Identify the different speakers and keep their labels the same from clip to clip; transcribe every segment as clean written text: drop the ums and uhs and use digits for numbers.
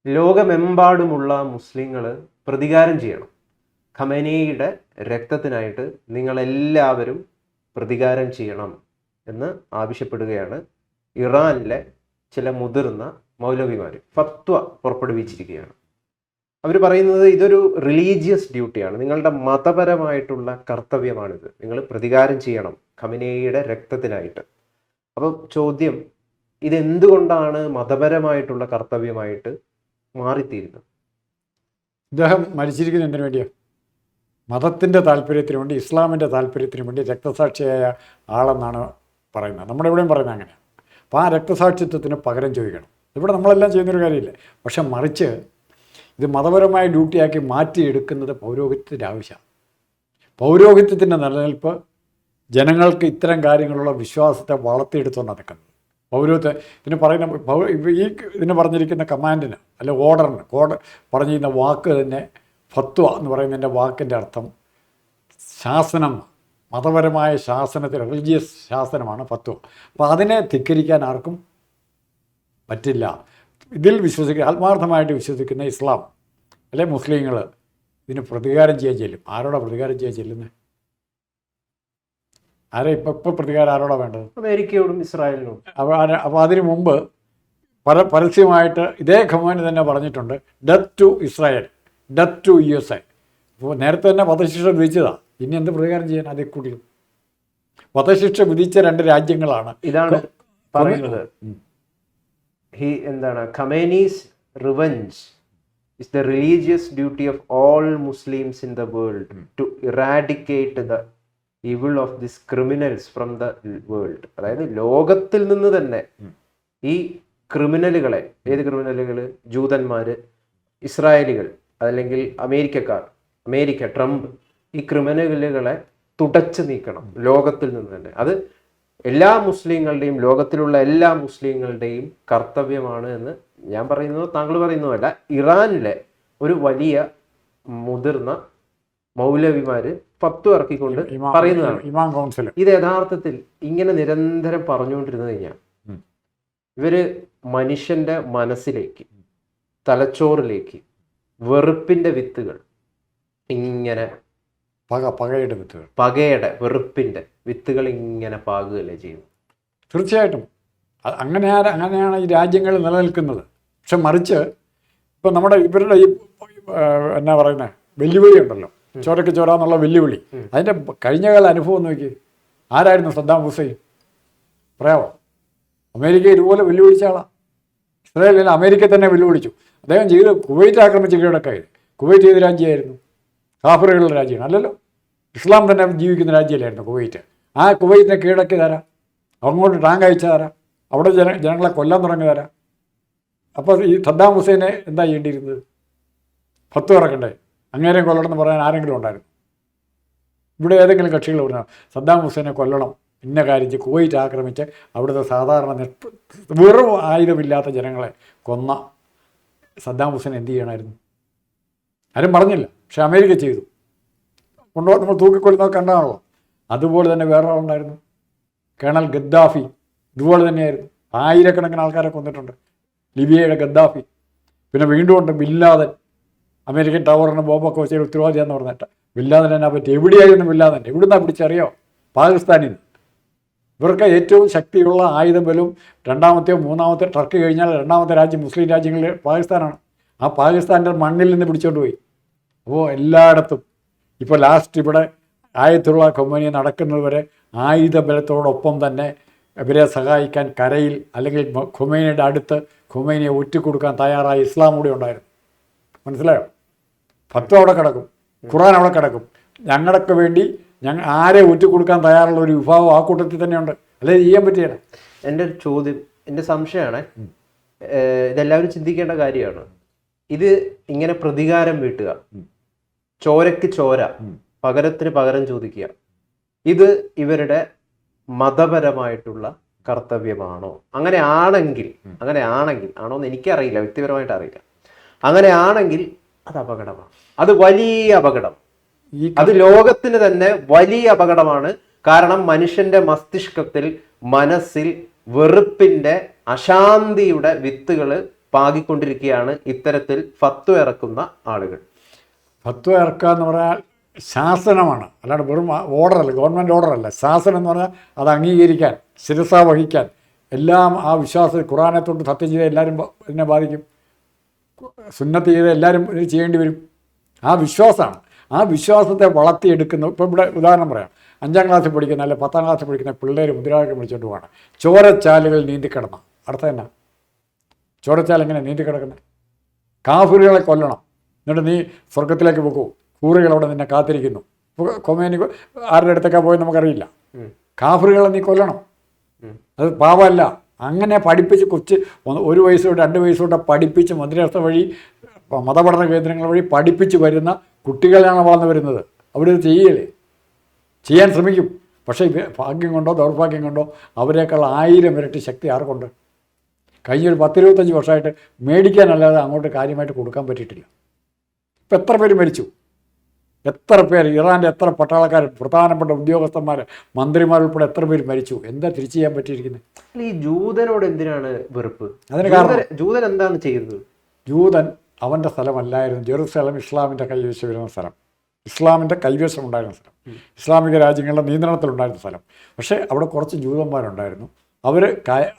Speaker 1: ലോകമെമ്പാടുമുള്ള മുസ്ലിങ്ങൾ പ്രതികാരം ചെയ്യണം. ഖമേനിയുടെ രക്തത്തിനായിട്ട് നിങ്ങളെല്ലാവരും പ്രതികാരം ചെയ്യണം എന്ന് ആവശ്യപ്പെടുകയാണ് ഇറാനിലെ ചില മുതിർന്ന മൗലവിമാർ ഫത്വ പുറപ്പെടുവിച്ചിരിക്കുകയാണ്. അവർ പറയുന്നത് ഇതൊരു റിലീജിയസ് ഡ്യൂട്ടിയാണ്, നിങ്ങളുടെ മതപരമായിട്ടുള്ള കർത്തവ്യമാണിത്, നിങ്ങൾ പ്രതികാരം ചെയ്യണം ഖമേനിയുടെ രക്തത്തിനായിട്ട്. അപ്പോൾ ചോദ്യം, ഇതെന്തുകൊണ്ടാണ് മതപരമായിട്ടുള്ള കർത്തവ്യമായിട്ട് മാറിത്തീരുന്നത്?
Speaker 2: ഇദ്ദേഹം മരിച്ചിരിക്കുന്നത് എന്തിനു വേണ്ടിയാണ്? മതത്തിൻ്റെ താല്പര്യത്തിന് വേണ്ടി, ഇസ്ലാമിൻ്റെ താല്പര്യത്തിന് വേണ്ടി രക്തസാക്ഷിയായ ആളെന്നാണ് പറയുന്നത്. നമ്മുടെ ഇവിടെയും പറയുന്നത് അങ്ങനെയാണ്. അപ്പോൾ ആ രക്തസാക്ഷിത്വത്തിന് പകരം ചോദിക്കണം. ഇവിടെ നമ്മളെല്ലാം ചെയ്യുന്നൊരു കാര്യമില്ല. പക്ഷെ മറിച്ച് ഇത് മതപരമായ ഡ്യൂട്ടിയാക്കി മാറ്റിയെടുക്കുന്നത് പൗരോഹിത്യത്തിൻ്റെ ആവശ്യമാണ്. പൗരോഹിത്യത്തിൻ്റെ നിലനിൽപ്പ് ജനങ്ങൾക്ക് ഇത്തരം കാര്യങ്ങളുള്ള വിശ്വാസത്തെ വളർത്തിയെടുത്തുകൊണ്ടാണ് നിൽക്കുന്നത്. പൗരോഹിത്യം ഇതിന് പറയുന്ന ഇതിന് പറഞ്ഞിരിക്കുന്ന കമാൻഡിന് അല്ലെ ഓർഡറിന് പറഞ്ഞിരിക്കുന്ന വാക്ക് തന്നെ ഫത്വ എന്ന് പറയുന്നതിൻ്റെ വാക്കിൻ്റെ അർത്ഥം ശാസനം, മതപരമായ ശാസനത്തിൽ റിലീജിയസ് ശാസനമാണ് ഫത്വ. അപ്പോൾ അതിനെ ധിക്കരിക്കാൻ ആർക്കും പറ്റില്ല. ഇതിൽ ആത്മാർത്ഥമായിട്ട് വിശ്വസിക്കുന്ന ഇസ്ലാം അല്ലെ മുസ്ലിങ്ങൾ ഇതിന് പ്രതികാരം ചെയ്യാൻ ചെല്ലും. ആരോടാ പ്രതികാരം ചെയ്യാൻ ചെല്ലുന്നത്? ഇപ്പോൾ പ്രതികാരം ആരോടാ വേണ്ടത്?
Speaker 1: അമേരിക്കയോടും ഇസ്രായേലിനോടും.
Speaker 2: അപ്പോൾ അതിനു മുമ്പ് പരസ്യമായിട്ട് ഇതേ ഖമേനി തന്നെ പറഞ്ഞിട്ടുണ്ട്, death to Israel, death to USA. അപ്പോൾ നേരത്തെ തന്നെ വധശിക്ഷ വിധിച്ചതാണ്. ഇനി എന്ത് പ്രതികാരം ചെയ്യാൻ? അതേ കൂടി വധശിക്ഷ വിധിച്ച 2 രാജ്യങ്ങളാണ്.
Speaker 1: ഇതാണ് പറയുന്നത്. എന്താണ് ഖമേനീസ് revenge is the religious duty of all Muslims in the world to eradicate the evil of these criminals from the world. അതായത് ലോകത്തിൽ നിന്ന് തന്നെ ഈ ക്രിമിനലുകളെ, ഏത് ക്രിമിനലുകൾ? ജൂതന്മാര്, ഇസ്രായേലികൾ, അതല്ലെങ്കിൽ അമേരിക്ക, ട്രംപ്, ഈ ക്രിമിനലുകളെ തുടച്ചു നീക്കണം ലോകത്തിൽ നിന്ന് തന്നെ. അത് എല്ലാ മുസ്ലിങ്ങളുടെയും, ലോകത്തിലുള്ള എല്ലാ മുസ്ലിങ്ങളുടെയും കർത്തവ്യമാണ് എന്ന് ഞാൻ പറയുന്നതോ താങ്കൾ പറയുന്നതല്ല. ഇറാനിലെ ഒരു വലിയ മുതിർന്ന മൗലവിമാര് ഫത്വ ഇറക്കിക്കൊണ്ട് പറയുന്നതാണ്. ഇത് യഥാർത്ഥത്തിൽ ഇങ്ങനെ നിരന്തരം പറഞ്ഞുകൊണ്ടിരുന്നു കഴിഞ്ഞാൽ ഇവര് മനുഷ്യന്റെ മനസ്സിലേക്ക്, തലച്ചോറിലേക്ക് വെറുപ്പിന്റെ വിത്തുകൾ ഇങ്ങനെ പകയുടെ വെറുപ്പിന്റെ വിത്തുകൾ ഇങ്ങനെ പാകുകയല്ലേ ചെയ്യും?
Speaker 2: തീർച്ചയായിട്ടും അങ്ങനെയാണ് ഈ രാജ്യങ്ങൾ നിലനിൽക്കുന്നത്. പക്ഷെ മറിച്ച് ഇപ്പം നമ്മുടെ ഇവരുടെ ഈ എന്നാ പറയുന്നത് വെല്ലുവിളി ഉണ്ടല്ലോ, ചോരയ്ക്ക് ചോരാന്നുള്ള വെല്ലുവിളി, അതിൻ്റെ കഴിഞ്ഞകാല അനുഭവം നോക്കി. ആരായിരുന്നു സദ്ദാം ഹുസൈൻ? പറയാമോ? അമേരിക്ക ഇതുപോലെ വെല്ലുവിളിച്ച ആളാണ്. ഇസ്രായേലിൽ അമേരിക്ക തന്നെ വെല്ലുവിളിച്ചു. അദ്ദേഹം ചെയ്ത് കുവൈറ്റ് ആക്രമിച്ച് കീഴടക്കായി. കുവൈറ്റ് ഏത് രാജ്യമായിരുന്നു? കാഫറുകളുടെ രാജ്യമാണ്, അല്ലല്ലോ. ഇസ്ലാം തന്നെ ജീവിക്കുന്ന രാജ്യമല്ലായിരുന്നു കുവൈറ്റ്. ആ കുവൈറ്റിനെ കീഴടക്കി തരാം, അങ്ങോട്ട് ടാങ്ക് അയച്ചു തരാം, അവിടെ ജനങ്ങളെ കൊല്ലാൻ തുടങ്ങി തരാം. അപ്പോൾ ഈ സദ്ദാം ഹുസൈനെ എന്താ ചെയ്യേണ്ടിയിരുന്നത്? ഫത്വ ഇറക്കണ്ടേ? അങ്ങേരെയും കൊല്ലണമെന്ന് പറയാൻ ആരെങ്കിലും ഉണ്ടായിരുന്നു? ഇവിടെ ഏതെങ്കിലും കക്ഷികൾ പറഞ്ഞാൽ സദ്ദാം ഹുസൈനെ കൊല്ലണം, ഇന്ന കാര്യം കുവൈറ്റ് ആക്രമിച്ച് അവിടുത്തെ സാധാരണ വെറും ആയുധമില്ലാത്ത ജനങ്ങളെ കൊന്ന സദ്ദാം ഹുസൈൻ എന്ത് ചെയ്യണമായിരുന്നു? ആരും പറഞ്ഞില്ല. പക്ഷെ അമേരിക്ക ചെയ്തു. നമ്മൾ തൂക്കിക്കൊല്ലുന്നതൊക്കെ കണ്ടാണല്ലോ. അതുപോലെ തന്നെ വേറെ ആളുണ്ടായിരുന്നു, കേണൽ ഗദ്ദാഫി. ഇതുപോലെ തന്നെയായിരുന്നു. ആയിരക്കണക്കിന് ആൾക്കാരെ കൊന്നിട്ടുണ്ട്. ലിബിയയുടെ ഗദ്ദാഫി. പിന്നെ വീണ്ടും ഉണ്ട് ബിൻ ലാദൻ. അമേരിക്കൻ ടവറിന് ബോംബൊക്കെ വെച്ചാൽ ഉത്തരവാദിയാന്ന് പറഞ്ഞിട്ട് ബിൻ ലാദൻ എന്നെ പറ്റി. എവിടെയായിരുന്നു ബിൻ ലാദൻ? എവിടുന്നാണ് പിടിച്ചറിയോ? പാകിസ്ഥാനിൽ നിന്ന്. ഇവർക്ക് ഏറ്റവും ശക്തിയുള്ള ആയുധ ബലവും രണ്ടാമത്തെയോ മൂന്നാമത്തെയോ ടർക്കി കഴിഞ്ഞാൽ രണ്ടാമത്തെ രാജ്യം മുസ്ലിം രാജ്യങ്ങളിൽ പാകിസ്ഥാനാണ്. ആ പാകിസ്ഥാൻ്റെ മണ്ണിൽ നിന്ന് പിടിച്ചോണ്ട് പോയി. അപ്പോൾ എല്ലായിടത്തും ഇപ്പോൾ ലാസ്റ്റ് ഇവിടെ ആയത്തുള്ള ഖൊമേനി നടക്കുന്നത് വരെ ആയുധബലത്തോടൊപ്പം തന്നെ ഇവരെ സഹായിക്കാൻ കരയിൽ അല്ലെങ്കിൽ ഖൊമേനിയുടെ അടുത്ത് ഖൊമേനിയെ ഒറ്റിക്കൊടുക്കാൻ തയ്യാറായ ഇസ്ലാം കൂടി ഉണ്ടായിരുന്നു. മനസ്സിലായോ? ഫത്വ അവിടെ കിടക്കും, ഖുർആൻ അവിടെ കിടക്കും. ഞങ്ങളൊക്കെ വേണ്ടി ആരെ ഒറ്റിക്കൊടുക്കാൻ തയ്യാറുള്ള ഒരു വിഭാഗം ആ കൂട്ടത്തിൽ തന്നെയുണ്ട്. അല്ലെ ചെയ്യാൻ പറ്റിയാണ്.
Speaker 1: എൻ്റെ ഒരു ചോദ്യം, എൻ്റെ സംശയമാണ്, ഇതെല്ലാവരും ചിന്തിക്കേണ്ട കാര്യമാണ്. ഇത് ഇങ്ങനെ പ്രതികാരം വീട്ടുക, ചോരയ്ക്ക് ചോര, പകരത്തിന് പകരം ചോദിക്കുക, ഇത് ഇവരുടെ മതപരമായിട്ടുള്ള കർത്തവ്യമാണോ? അങ്ങനെയാണെങ്കിൽ ആണോന്ന് എനിക്കറിയില്ല, വ്യക്തിപരമായിട്ട് അറിയില്ല. അങ്ങനെയാണെങ്കിൽ അത് അപകടമാണ്. അത് വലിയ അപകടം. അത് ലോകത്തിന് തന്നെ വലിയ അപകടമാണ്. കാരണം മനുഷ്യന്റെ മസ്തിഷ്കത്തിൽ, മനസ്സിൽ വെറുപ്പിന്റെ, അശാന്തിയുടെ വിത്തുകൾ പാകിക്കൊണ്ടിരിക്കുകയാണ് ഇത്തരത്തിൽ ഫത്വ ഇറക്കുന്ന ആളുകൾ.
Speaker 2: ഫത്വ ഇറക്കുക എന്ന് പറഞ്ഞാൽ ശാസനമാണ്, അല്ലാണ്ട് വെറും ഓർഡറല്ല, ഗവൺമെൻറ് ഓർഡറല്ല. ശാസനം എന്ന് പറഞ്ഞാൽ അത് അംഗീകരിക്കാൻ, ശിരസ വഹിക്കാൻ, എല്ലാം ആ വിശ്വാസം. ഖുറാനെ തൊട്ട് സത്യം ചെയ്ത എല്ലാവരും ഇതിനെ ബാധിക്കും, സുന്നത്ത് ചെയ്ത എല്ലാവരും ഇത് ചെയ്യേണ്ടി വരും. ആ വിശ്വാസമാണ്. ആ വിശ്വാസത്തെ വളർത്തിയെടുക്കുന്ന, ഇപ്പോൾ ഇവിടെ ഉദാഹരണം പറയാം, 5ാം ക്ലാസ്സിൽ പഠിക്കുന്ന അല്ലെങ്കിൽ 10ാം ക്ലാസ്സിൽ പഠിക്കുന്ന പിള്ളേർ മുദ്രാവാക്യം വിളിച്ചുകൊണ്ട് പോവാണ്, ചോരച്ചാലുകൾ നീന്തിക്കിടന്ന. അടുത്ത തന്നെ ചോരച്ചാൽ എങ്ങനെ നീന്തിക്കിടക്കുന്നത്? കാഫിറുകളെ കൊല്ലണം, എന്നിട്ട് നീ സ്വർഗത്തിലേക്ക് പോകൂ, കൂറുകൾ അവിടെ നിന്നെ കാത്തിരിക്കുന്നു. കൊമേനി ആരുടെ അടുത്തൊക്കെ പോയി നമുക്കറിയില്ല. കാഫിറുകളെ നീ കൊല്ലണം, അത് പാവമല്ല. അങ്ങനെ പഠിപ്പിച്ച് കൊച്ച് 1 വയസ്സോ 2 വയസ്സോടെ പഠിപ്പിച്ച് മദ്രസ വഴി മതപഠന കേന്ദ്രങ്ങൾ വഴി പഠിപ്പിച്ച് വരുന്ന കുട്ടികളാണ് വളർന്നു വരുന്നത്. അവിടെ ഇത് ചെയ്യലേ, ചെയ്യാൻ ശ്രമിക്കും. പക്ഷേ ഭാഗ്യം കൊണ്ടോ ദൗർഭാഗ്യം കൊണ്ടോ അവരെക്കാൾ 1000 ഇരട്ടി ശക്തി ആർക്കുണ്ട്? കഴിഞ്ഞൊരു 10-25 വർഷമായിട്ട് മേടിക്കാനല്ലാതെ അങ്ങോട്ട് കാര്യമായിട്ട് കൊടുക്കാൻ പറ്റിയിട്ടില്ല. ഇപ്പം എത്ര പേര് മരിച്ചു, എത്ര പേര്, ഇറാൻ്റെ എത്ര പട്ടാളക്കാർ, പ്രധാനപ്പെട്ട ഉദ്യോഗസ്ഥന്മാർ, മന്ത്രിമാരുൾപ്പെടെ എത്ര പേര് മരിച്ചു. എന്താ തിരിച്ചു ചെയ്യാൻ പറ്റിയിരിക്കുന്നത്?
Speaker 1: ഈ ജൂതനോട് എന്തിനാണ് വെറുപ്പ്?
Speaker 2: അതിന് കാരണം
Speaker 1: ജൂതൻ എന്താണ് ചെയ്തത്?
Speaker 2: ജൂതൻ അവൻ്റെ സ്ഥലമല്ലായിരുന്നു ജെറുസലേം, ഇസ്ലാമിൻ്റെ കൈവശം വരുന്ന സ്ഥലം, ഇസ്ലാമിൻ്റെ കൈവശം ഉണ്ടായിരുന്ന സ്ഥലം, ഇസ്ലാമിക രാജ്യങ്ങളുടെ നിയന്ത്രണത്തിലുണ്ടായിരുന്ന സ്ഥലം. പക്ഷേ അവിടെ കുറച്ച് ജൂതന്മാരുണ്ടായിരുന്നു.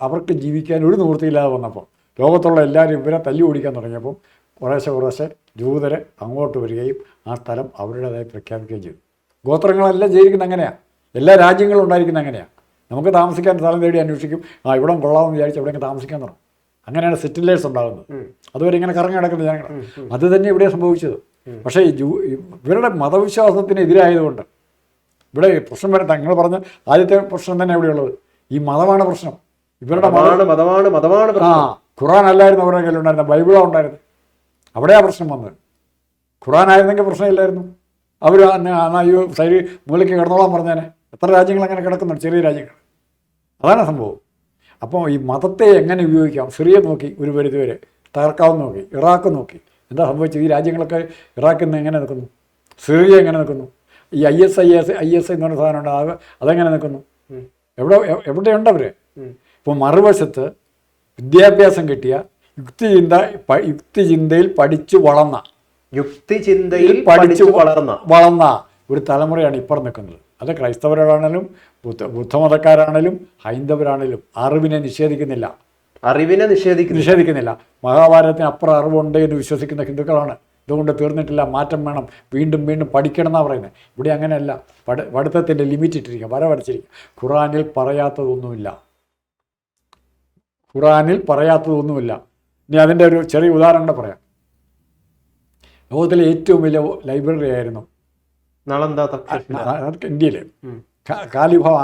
Speaker 2: അവർക്ക് ജീവിക്കാൻ ഒരു നിവൃത്തിയില്ലാതെ വന്നപ്പോൾ ലോകത്തുള്ള എല്ലാവരും ഇവരെ തല്ലി ഓടിക്കാൻ തുടങ്ങിയപ്പോൾ കുറേശ്ശെ ജൂതരെ അങ്ങോട്ട് വരികയും ആ സ്ഥലം അവരുടേതായി പ്രഖ്യാപിക്കുകയും ചെയ്തു. ഗോത്രങ്ങളെല്ലാം ജീവിക്കുന്ന അങ്ങനെയാണ്, എല്ലാ രാജ്യങ്ങളും ഉണ്ടായിരിക്കുന്ന അങ്ങനെയാണ്. നമുക്ക് താമസിക്കാൻ സ്ഥലം തേടി അന്വേഷിക്കും, ഇവിടെ കൊള്ളാമെന്ന് വിചാരിച്ച് എവിടെയെങ്കിലും താമസിക്കാൻ തുടങ്ങും. അങ്ങനെയാണ് സെറ്റിലേഴ്സ് ഉണ്ടാകുന്നത്. അതുവരെ ഇങ്ങനെ കറങ്ങി കിടക്കുന്ന ജനങ്ങൾ. അത് തന്നെ ഇവിടെ സംഭവിച്ചത്. പക്ഷേ ഇവരുടെ മതവിശ്വാസത്തിനെതിരായതുകൊണ്ട് ഇവിടെ പ്രശ്നം വരട്ടെ. നിങ്ങൾ പറഞ്ഞ ആദ്യത്തെ പ്രശ്നം തന്നെ എവിടെയുള്ളത്? ഈ മതമാണ് പ്രശ്നം. ഇവരുടെ
Speaker 1: മതമാണ്.
Speaker 2: ഖുറാൻ അല്ലായിരുന്നു അവരുടെ കയ്യിലുണ്ടായിരുന്നത്, ബൈബിളാണ് ഉണ്ടായിരുന്നത്. അവിടെയാണ് പ്രശ്നം വന്നത്. ഖുറാനായിരുന്നെങ്കിൽ പ്രശ്നമില്ലായിരുന്നു. അവർ അയ്യോ സൈഡ് മൂലയ്ക്ക് കിടന്നോളാൻ പറഞ്ഞേനെ. എത്ര രാജ്യങ്ങൾ അങ്ങനെ കിടക്കുന്നുണ്ട്, ചെറിയ രാജ്യങ്ങൾ. അതാണ് സംഭവം. അപ്പോൾ ഈ മതത്തെ എങ്ങനെ ഉപയോഗിക്കാം? സിറിയ നോക്കി ഒരു പരിധിവരെ തകർക്കാവുന്ന നോക്കി, ഇറാഖ് നോക്കി. എന്താ സംഭവിച്ചത്? ഈ രാജ്യങ്ങളൊക്കെ ഇറാഖിൽ നിന്ന് എങ്ങനെ നിൽക്കുന്നു? സിറിയ എങ്ങനെ നിൽക്കുന്നു? ഈ IS എന്ന് പറഞ്ഞ സാധനം ഉണ്ട്, അതെങ്ങനെ നിൽക്കുന്നു? എവിടെയുണ്ട് അവർ? ഇപ്പോൾ മറുവശത്ത് വിദ്യാഭ്യാസം കിട്ടിയ യുക്തിചിന്തയിൽ പഠിച്ചു വളർന്ന ഒരു തലമുറയാണ് ഇപ്പുറം നിൽക്കുന്നത്. അത് ക്രൈസ്തവരാണേലും ബുദ്ധമതക്കാരാണേലും ഹൈന്ദവരാണേലും അറിവിനെ നിഷേധിക്കുന്നില്ല. മഹാഭാരതത്തിന് അപ്പുറം അറിവുണ്ട് എന്ന് വിശ്വസിക്കുന്ന ഹിന്ദുക്കളാണ്. ഇതുകൊണ്ട് തീർന്നിട്ടില്ല, മാറ്റം വേണം, വീണ്ടും വീണ്ടും പഠിക്കണം എന്നാണ് പറയുന്നത്. ഇവിടെ അങ്ങനെയല്ല. പഠിത്തത്തിൻ്റെ ലിമിറ്റ് ഇട്ടിരിക്കുക, വരച്ചിരിക്കുക. ഖുറാനിൽ പറയാത്തതൊന്നുമില്ല. ഇനി അതിൻ്റെ ഒരു ചെറിയ ഉദാഹരണം കൂടെ പറയാം. ലോകത്തിലെ ഏറ്റവും വലിയ ലൈബ്രറി ആയിരുന്നു ഇന്ത്യയിലെ കാലിഫാവ്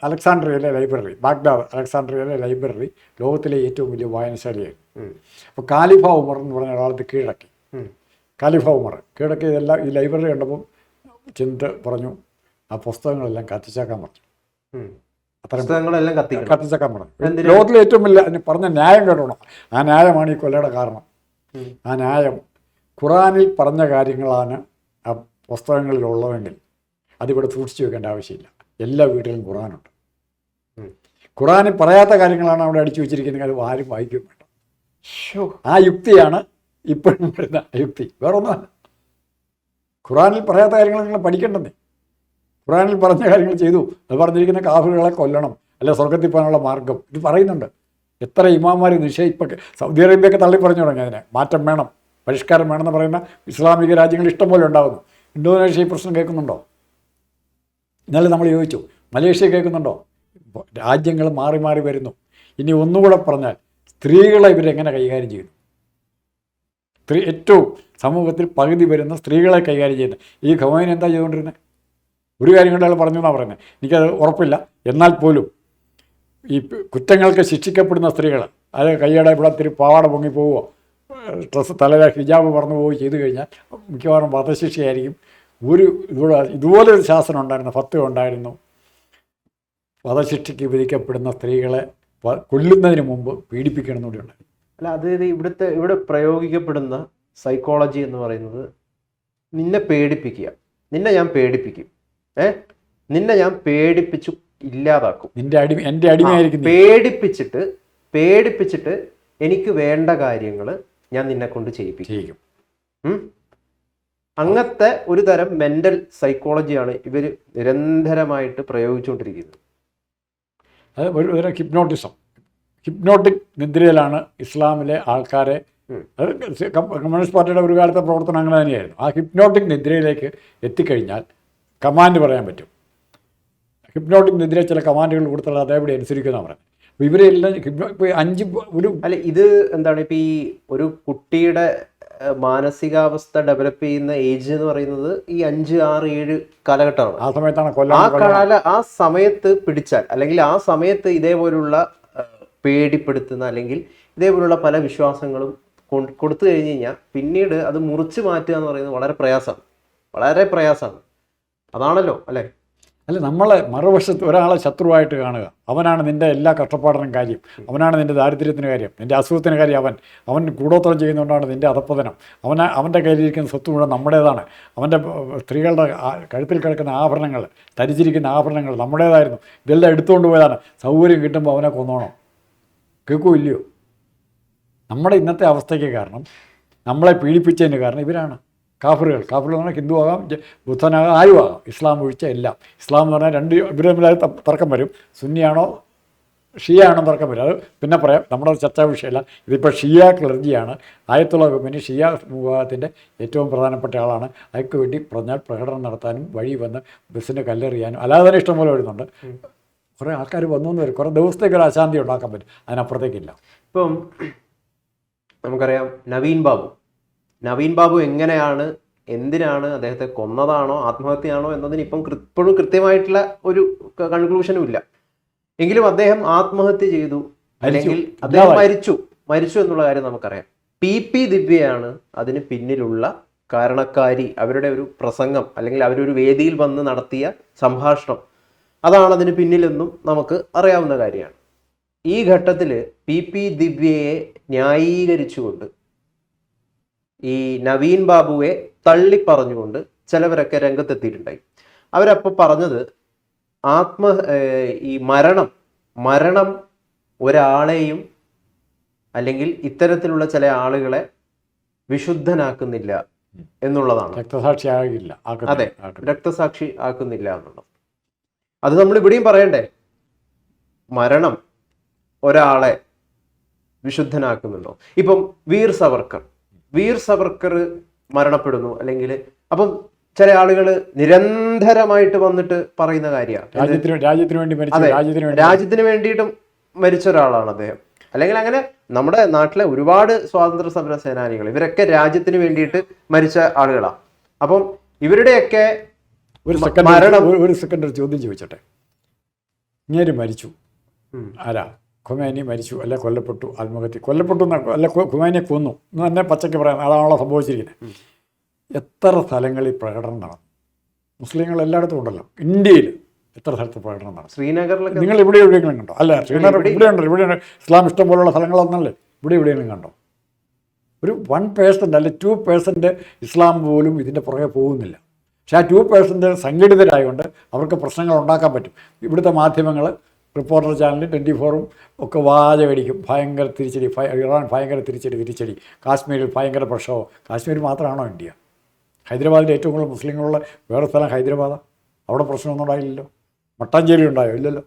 Speaker 2: അലക്സാണ്ട്രിയയിലെ ലൈബ്രറി, ബാഗ്ദാദ് അലക്സാണ്ട്രിയയിലെ ലൈബ്രറി ലോകത്തിലെ ഏറ്റവും വലിയ വായനശാലയായിരുന്നു. അപ്പോൾ കാലിഫാവ് ഉമർ എന്ന് പറഞ്ഞ ഒരാളത്ത് കീഴടക്കി. കാലിഫാവ് ഉമർ കീഴടക്കി ഇതെല്ലാം ഈ ലൈബ്രറി കണ്ടപ്പോൾ ചിന്ത പറഞ്ഞു, ആ പുസ്തകങ്ങളെല്ലാം കത്തിച്ചാക്കാൻ പറഞ്ഞു. കത്തിച്ചാക്കാൻ പറഞ്ഞു. ലോകത്തിലെ ഏറ്റവും വലിയ പറഞ്ഞ ന്യായം കേട്ടോണം. ആ ന്യായമാണ് ഈ കൊല്ലയുടെ കാരണം. ആ ന്യായം ഖുറാനിൽ പറഞ്ഞ കാര്യങ്ങളാണ് ആ പുസ്തകങ്ങളിലുള്ളതെങ്കിൽ അതിവിടെ സൂക്ഷിച്ചു വെക്കേണ്ട ആവശ്യമില്ല. എല്ലാ വീട്ടിലും ഖുറാനുണ്ട്. ഖുറാനിൽ പറയാത്ത കാര്യങ്ങളാണ് അവിടെ അടിച്ചു വെച്ചിരിക്കുന്നത്, അത് ആരും വായിക്കുകയും വേണ്ട. ആ യുക്തിയാണ് ഇപ്പോഴും വരുന്ന യുക്തി, വേറൊന്നുമല്ല. ഖുറാനിൽ പറയാത്ത കാര്യങ്ങൾ നിങ്ങൾ പഠിക്കേണ്ടെന്നേ. ഖുറാനിൽ പറഞ്ഞ കാര്യങ്ങൾ ചെയ്തു. അത് പറഞ്ഞിരിക്കുന്ന കാഫിറുകളെ കൊല്ലണം, അല്ലെ സ്വർഗത്തിൽ പോകാനുള്ള മാർഗം ഇത് പറയുന്നുണ്ട്. എത്ര ഇമാമാർ ഇപ്പം സൗദി അറേബ്യയൊക്കെ തള്ളി പറഞ്ഞു തുടങ്ങി. അതിനെ മാറ്റം വേണം, പരിഷ്കാരം വേണമെന്ന് പറയുന്ന ഇസ്ലാമിക രാജ്യങ്ങൾ ഇഷ്ടംപോലെ ഉണ്ടാകുന്നു. ഇന്തോനേഷ്യ ഈ പ്രശ്നം കേൾക്കുന്നുണ്ടോ? ഇന്നലെ നമ്മൾ ചോദിച്ചു, മലേഷ്യ കേൾക്കുന്നുണ്ടോ? രാജ്യങ്ങൾ മാറി മാറി വരുന്നു. ഇനി ഒന്നുകൂടെ പറഞ്ഞാൽ സ്ത്രീകളെ ഇവരെങ്ങനെ കൈകാര്യം ചെയ്യുന്നു? ഏറ്റവും സമൂഹത്തിൽ പകുതി വരുന്ന സ്ത്രീകളെ കൈകാര്യം ചെയ്യുന്നത്. ഈ ഖമൈനി എന്താ ചെയ്തുകൊണ്ടിരുന്നത്? ഒരു കാര്യം കൊണ്ട് അയാൾ പറഞ്ഞു എന്നാണ് പറയുന്നത്, എനിക്കത് ഉറപ്പില്ല. എന്നാൽ പോലും ഈ കുറ്റങ്ങൾക്ക് ശിക്ഷിക്കപ്പെടുന്ന സ്ത്രീകൾ, അത് കയ്യടെ ഇവിടെ തിരി പാവാട പൊങ്ങി പോവുകയോ ഡ്രസ്സ് തല ഹിജാബ് പറന്നു പോവുകയോ ചെയ്തു കഴിഞ്ഞാൽ മിക്കവാറും വധശിക്ഷയായിരിക്കും. ഇതുപോലൊരു ശാസനം ഉണ്ടായിരുന്നു, ഫത്വ ഉണ്ടായിരുന്നു. വധശിക്ഷയ്ക്ക് വിധിക്കപ്പെടുന്ന സ്ത്രീകളെ കൊല്ലുന്നതിന് മുമ്പ് പീഡിപ്പിക്കണമെന്നുകൂടി ഉണ്ടായിരുന്നു.
Speaker 1: അല്ല, അതായത് ഇവിടെ പ്രയോഗിക്കപ്പെടുന്ന സൈക്കോളജി എന്ന് പറയുന്നത് നിന്നെ പേടിപ്പിക്കുക. നിന്നെ ഞാൻ പേടിപ്പിക്കും, നിന്നെ ഞാൻ പേടിപ്പിച്ചു ഇല്ലാതാക്കും.
Speaker 2: എൻ്റെ അടിമയായിരിക്കും.
Speaker 1: പേടിപ്പിച്ചിട്ട് എനിക്ക് വേണ്ട കാര്യങ്ങൾ ഞാൻ നിന്നെ കൊണ്ട് ചെയ്യിപ്പിക്കും. അങ്ങനത്തെ ഒരു തരം മെന്റൽ സൈക്കോളജിയാണ് ഇവർ നിരന്തരമായിട്ട് പ്രയോഗിച്ചുകൊണ്ടിരിക്കുന്നത്.
Speaker 2: അത് ഒരു ഹിപ്നോട്ടിസം, ഹിപ്നോട്ടിക് നിദ്രയിലാണ് ഇസ്ലാമിലെ ആൾക്കാരെ. അത് കമ്മ്യൂണിസ്റ്റ് പാർട്ടിയുടെ ഒരു കാലത്തെ പ്രവർത്തനം അങ്ങനെ തന്നെയായിരുന്നു. ആ ഹിപ്നോട്ടിക് നിദ്രയിലേക്ക് എത്തിക്കഴിഞ്ഞാൽ കമാൻഡ് പറയാൻ പറ്റും. ഹിപ്നോട്ടിക് നിദ്രയിൽ ചില കമാൻഡുകൾ കൊടുത്താൽ അതേപടി അനുസരിക്കുന്ന പറയുന്നത്. അപ്പോൾ ഇവരെല്ലാം ഇപ്പോൾ 5 ഒരു
Speaker 1: അല്ല, ഇത് എന്താണ്, ഇപ്പം ഈ ഒരു കുട്ടിയുടെ മാനസികാവസ്ഥ ഡെവലപ്പ് ചെയ്യുന്ന ഏജ് എന്ന് പറയുന്നത് ഈ 5, 6, 7 കാലഘട്ടമാണ്.
Speaker 2: ആ സമയത്താണ്
Speaker 1: ആ സമയത്ത് പിടിച്ചാൽ, അല്ലെങ്കിൽ ആ സമയത്ത് ഇതേപോലുള്ള പേടിപ്പെടുത്തുന്ന അല്ലെങ്കിൽ ഇതേപോലുള്ള പല വിശ്വാസങ്ങളും കൊടുത്തു കഴിഞ്ഞ് കഴിഞ്ഞാൽ പിന്നീട് അത് മുറിച്ച് മാറ്റുക എന്ന് പറയുന്നത് വളരെ പ്രയാസമാണ്. അതാണല്ലോ അല്ലേ?
Speaker 2: അല്ല, നമ്മളെ മറുവശത്ത് ഒരാളെ ശത്രുവായിട്ട് കാണുക. അവനാണ് നിൻ്റെ എല്ലാ കഷ്ടപ്പാടിനും കാര്യം, അവനാണ് നിൻ്റെ ദാരിദ്ര്യത്തിന് കാര്യം, നിൻ്റെ അസുഖത്തിന് കാര്യം. അവൻ കൂടോത്രം ചെയ്യുന്നതുകൊണ്ടാണ് നിൻ്റെ അധപ്പതനം. അവൻ്റെ കയ്യിലിരിക്കുന്ന സ്വത്ത് മുഴുവൻ നമ്മുടേതാണ്. അവൻ്റെ സ്ത്രീകളുടെ കഴുത്തിൽ കിടക്കുന്ന ആഭരണങ്ങൾ, ധരിച്ചിരിക്കുന്ന ആഭരണങ്ങൾ നമ്മുടേതായിരുന്നു. ഇതെല്ലാം എടുത്തുകൊണ്ട് പോയതാണ്. സൗകര്യം കിട്ടുമ്പോൾ അവനെ കൊന്നോണം. കേൾക്കുമോ ഇല്ലയോ? നമ്മുടെ ഇന്നത്തെ അവസ്ഥയ്ക്ക് കാരണം, നമ്മളെ പീഡിപ്പിച്ചതിന് കാരണം ഇവരാണ്. കാഫറുകൾ എന്ന് പറഞ്ഞാൽ ഹിന്ദു ആകാം, ബുദ്ധനാകാം, ആരും ആകാം, ഇസ്ലാം ഒഴിച്ച എല്ലാം. ഇസ്ലാം എന്ന് പറഞ്ഞാൽ ഇവർ തമ്മിൽ തർക്കം വരും. സുന്നിയാണോ ഷിയാണോ തർക്കം വരും. അത് പിന്നെ പറയാം, നമ്മുടെ ചർച്ചാ വിഷയമല്ല. ഇതിപ്പോൾ ഷിയ ക്ലർജിയാണ്. ആയത്തുള്ള കമ്പനി ഷിയ വിഭാഗത്തിൻ്റെ ഏറ്റവും പ്രധാനപ്പെട്ട ആളാണ്. അയാൾക്ക് വേണ്ടി പറഞ്ഞാൽ പ്രകടനം നടത്താനും വഴി വന്ന് ബസ്സിന് കല്ലെറിയാനും അല്ലാതെ തന്നെ ഇഷ്ടംപോലെ വരുന്നുണ്ട്. കുറേ ആൾക്കാർ വന്നു വരും. കുറേ ദിവസത്തേക്ക് ഒരു അശാന്തി ഉണ്ടാക്കാൻ പറ്റും, അതിനപ്പുറത്തേക്കില്ല.
Speaker 1: ഇപ്പം നമുക്കറിയാം നവീൻ ബാബു എങ്ങനെയാണ്, എന്തിനാണ് അദ്ദേഹത്തെ കൊന്നതാണോ ആത്മഹത്യയാണോ എന്നതിന് ഇപ്പോഴും കൃത്യമായിട്ടുള്ള ഒരു കൺക്ലൂഷനും ഇല്ല. എങ്കിലും അദ്ദേഹം ആത്മഹത്യ ചെയ്തു, അല്ലെങ്കിൽ അദ്ദേഹം മരിച്ചു എന്നുള്ള കാര്യം നമുക്കറിയാം. PP ദിവ്യയാണ് അതിന് പിന്നിലുള്ള കാരണക്കാരി. അവരുടെ ഒരു പ്രസംഗം, അല്ലെങ്കിൽ അവരൊരു വേദിയിൽ വന്ന് നടത്തിയ സംഭാഷണം, അതാണ് അതിന് പിന്നിലെന്നും നമുക്ക് അറിയാവുന്ന കാര്യമാണ്. ഈ ഘട്ടത്തിൽ PP ദിവ്യയെ ന്യായീകരിച്ചുകൊണ്ട്, ഈ നവീൻ ബാബുവെ തള്ളിപ്പറഞ്ഞുകൊണ്ട് ചിലവരൊക്കെ രംഗത്തെത്തിയിട്ടുണ്ടായി. അവരപ്പോൾ പറഞ്ഞത് ഈ മരണം ഒരാളെയും അല്ലെങ്കിൽ ഇത്തരത്തിലുള്ള ചില ആളുകളെ വിശുദ്ധനാക്കുന്നില്ല എന്നുള്ളതാണ്. അതെ, രക്തസാക്ഷി ആക്കുന്നില്ല എന്നുള്ളത്. അത് നമ്മൾ ഇവിടെയും പറയണ്ടേ? മരണം ഒരാളെ വിശുദ്ധനാക്കുന്നുണ്ടോ? ഇപ്പം വീർ സവർക്കർ മരണപ്പെടുന്നു, അല്ലെങ്കിൽ അപ്പം ചില ആളുകൾ നിരന്തരമായിട്ട് വന്നിട്ട് പറയുന്ന കാര്യമാണ്, രാജ്യത്തിന് വേണ്ടിയിട്ടും മരിച്ച ഒരാളാണ് അദ്ദേഹം. അല്ലെങ്കിൽ അങ്ങനെ നമ്മുടെ നാട്ടിലെ ഒരുപാട് സ്വാതന്ത്ര്യ സമര സേനാനികൾ, ഇവരൊക്കെ രാജ്യത്തിന് വേണ്ടിയിട്ട് മരിച്ച ആളുകളാണ്. അപ്പം ഇവരുടെയൊക്കെ
Speaker 2: ഒരു സെക്കൻഡ് ഒരു ചോദ്യം ചോദിച്ചോട്ടെ. ഇങ്ങനെ മരിച്ചു, ആരാ? ഖുമൈനി മരിച്ചു, അല്ലെ കൊല്ലപ്പെട്ടു, ആത്മഹത്യ, കൊല്ലപ്പെട്ടു, അല്ല ഖുമൈനിയെ കൊന്നു എന്ന് തന്നെ പച്ചയ്ക്ക് പറയാം. അതാണല്ലോ സംഭവിച്ചിരിക്കുന്നത്. എത്ര സ്ഥലങ്ങളിൽ പ്രകടനം നടന്നു? മുസ്ലിങ്ങൾ എല്ലായിടത്തും ഉണ്ടല്ലോ. ഇന്ത്യയിൽ എത്ര സ്ഥലത്ത് പ്രകടനം നടന്നു?
Speaker 1: ശ്രീനഗറിലൊക്കെ
Speaker 2: നിങ്ങൾ ഇവിടെ എവിടെയെങ്കിലും കണ്ടോ? അല്ല, ശ്രീനഗർ ഇവിടെ ഇസ്ലാം ഇഷ്ടം പോലുള്ള സ്ഥലങ്ങളൊന്നല്ലേ? ഇവിടെ എവിടെയെങ്കിലും കണ്ടോ? ഒരു 1% അല്ലെ 2% ഇസ്ലാം പോലും ഇതിൻ്റെ പുറകെ പോകുന്നില്ല. പക്ഷേ ആ 2% സംഘടിതരായതുകൊണ്ട് അവർക്ക് പ്രശ്നങ്ങൾ ഉണ്ടാക്കാൻ പറ്റും. ഇവിടുത്തെ മാധ്യമങ്ങൾ, റിപ്പോർട്ടർ ചാനൽ, 24-ഉം ഒക്കെ വാചകടിക്കും. ഭയങ്കര തിരിച്ചടി, ഇറാൻ ഭയങ്കര തിരിച്ചടി, കാശ്മീരിൽ ഭയങ്കര പ്രക്ഷോഭം. കാശ്മീർ മാത്രമാണോ ഇന്ത്യ? ഹൈദരാബാദിൽ ഏറ്റവും കൂടുതൽ മുസ്ലിങ്ങളുള്ള വേറെ സ്ഥലം ഹൈദരാബാദാണ്. അവിടെ പ്രശ്നമൊന്നും ഉണ്ടായില്ലല്ലോ. മട്ടാഞ്ചേരി ഉണ്ടായോ? ഇല്ലല്ലോ.